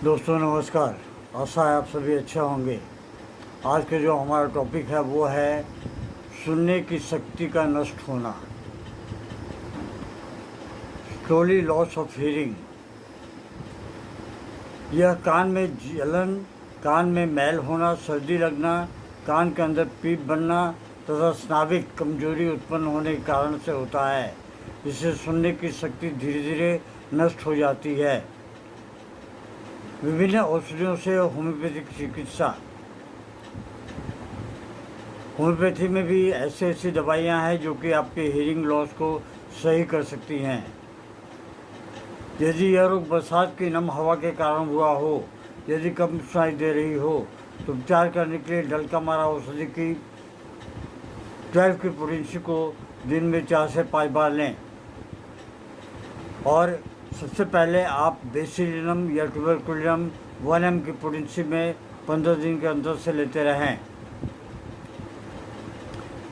दोस्तों नमस्कार। आशा है आप सभी अच्छे होंगे। आज के जो हमारा टॉपिक है वो है सुनने की शक्ति का नष्ट होना, स्लोली लॉस ऑफ हियरिंग। यह कान में जलन, कान में मैल होना, सर्दी लगना, कान के अंदर पीप बनना तथा स्नाविक कमजोरी उत्पन्न होने के कारण से होता है। इससे सुनने की शक्ति धीरे धीरे नष्ट हो जाती है। विभिन्न औषधियों से होम्योपैथिक चिकित्सा। होम्योपैथी में भी ऐसी दवाइयाँ हैं जो कि आपके हियरिंग लॉस को सही कर सकती हैं। यदि यह रोग बरसात की नम हवा के कारण हुआ हो, यदि कम सुनाई दे रही हो, तो उपचार करने के लिए डलका मारा औषधि की 12 की पोटेंसी को दिन में 4 से 5 बार लें। और सबसे पहले आप बेसिलिनम या ट्यूबरकुलिनम 1 mg की पोटेंसी में 15 दिन के अंतर से लेते रहें।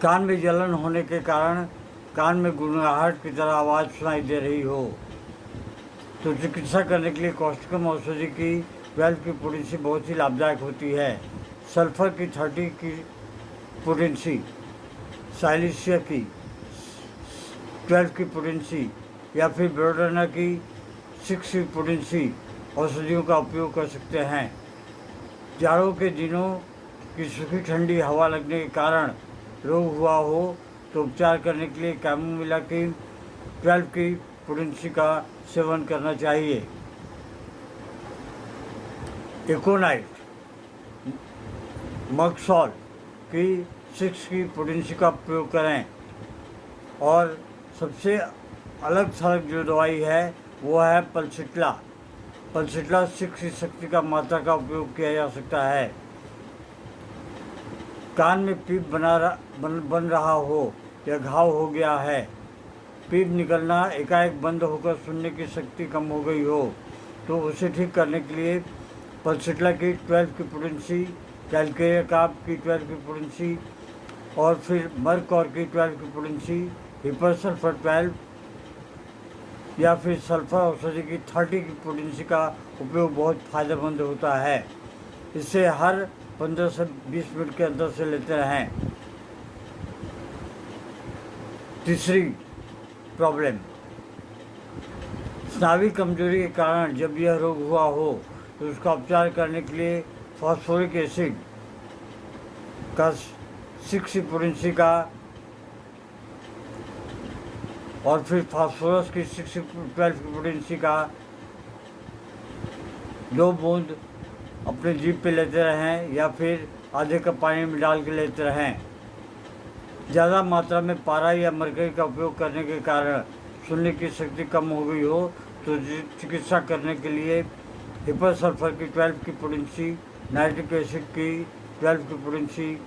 कान में जलन होने के कारण कान में गुनगुनाहट की तरह आवाज़ सुनाई दे रही हो, तो चिकित्सा करने के लिए कॉस्टिकम औषधि की 12 की पोटेंसी बहुत ही लाभदायक होती है। सल्फर की 30 की पोटेंसी, साइलिसिया की 12 की पोटेंसी या फिर बेलोडाना की 6 की पोटेंसी औषधियों का उपयोग कर सकते हैं। जाड़ों के दिनों की सूखी ठंडी हवा लगने के कारण रोग हुआ हो तो उपचार करने के लिए कैमोमिला की 12 की पोटेंसी का सेवन करना चाहिए। एकोनाइट, मक्सॉल की 6 की पोटेंसी का प्रयोग करें। और सबसे अलग थलग जो दवाई है वो है पल्सिट्ला। पल्सिट्ला 6 की शक्ति का मात्रा का उपयोग किया जा सकता है। कान में पीप बन रहा हो या घाव हो गया है, पीप निकलना एकाएक बंद होकर सुनने की शक्ति कम हो गई हो, तो उसे ठीक करने के लिए पल्सिट्ला की 12 की पोटेंसी, कैलकेरिया काप की 12 की पोटेंसी और फिर मर्कौर की 12 की पोटेंसी, हिपरसल्फर 12 या फिर सल्फर औषधि की 30 की पोटेंसी का उपयोग बहुत फ़ायदेमंद होता है। इसे हर 15 से 20 मिनट के अंदर से लेते रहें। तीसरी प्रॉब्लम, स्नावी कमजोरी के कारण जब यह रोग हुआ हो तो उसका उपचार करने के लिए फॉस्फोरिक एसिड का 6 की पोटेंसी का और फिर फास्फोरस की 12 की पोटेंसी का 2 बूंद अपने जीभ पे लेते रहें या फिर आधे कप पानी में डाल के लेते रहें। ज़्यादा मात्रा में पारा या मरकरी का उपयोग करने के कारण सुनने की शक्ति कम हो गई हो तो चिकित्सा करने के लिए हिपरसल्फर की 12 की पोटेंसी, नाइट्रिक एसिड की 12 की पोटेंसी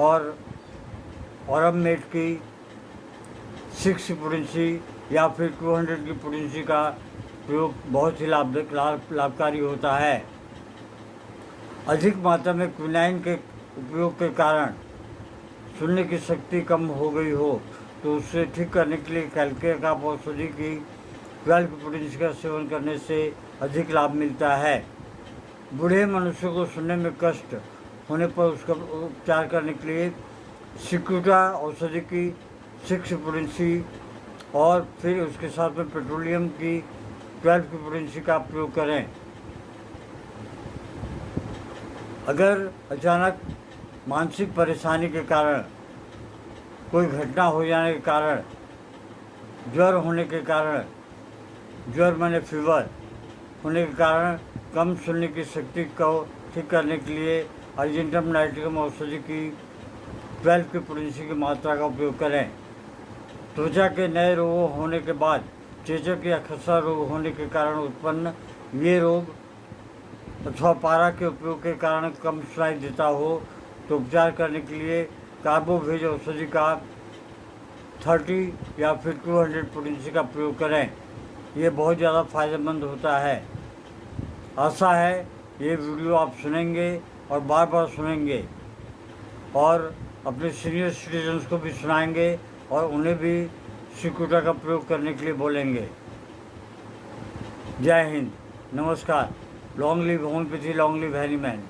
और ऑरममेट की 6 की पोटेंसी या फिर 200 की पोटेंसी का प्रयोग बहुत ही लाभकारी होता है। अधिक मात्रा में क्विनाइन के उपयोग के कारण सुनने की शक्ति कम हो गई हो तो उसे ठीक करने के लिए कैलकेरिया काप औषधि की 12 की पोटेंसी का सेवन करने से अधिक लाभ मिलता है। बूढ़े मनुष्य को सुनने में कष्ट होने पर उसका उपचार करने के लिए सिक्यूटा औषधि की 6 की पोटेंसी और फिर उसके साथ में पेट्रोलियम की 12 की पोटेंसी का प्रयोग करें। अगर अचानक मानसिक परेशानी के कारण, कोई घटना हो जाने के कारण, ज्वर होने के कारण, ज्वर माने फीवर होने के कारण कम सुनने की शक्ति को ठीक करने के लिए अर्जेंटम नाइट्रिकम औषधि की 12 की पोटेंसी की मात्रा का उपयोग करें। त्वचा के नए रोगों होने के बाद, चेचक या खसरा रोग होने के कारण उत्पन्न ये रोग अथवा पारा के उपयोग के कारण कम सुनाई देता हो तो उपचार करने के लिए कार्बोवेज औषधि का 30 या फिर 200 पोटेंसी का प्रयोग करें। ये बहुत ज़्यादा फायदेमंद होता है। आशा है ये वीडियो आप सुनेंगे और बार बार सुनेंगे और अपने सीनियर सिटीजन्स को भी सुनाएंगे और उन्हें भी सिक्यूटा का प्रयोग करने के लिए बोलेंगे। जय हिंद, नमस्कार। Long live homeopathy, long live Harry man.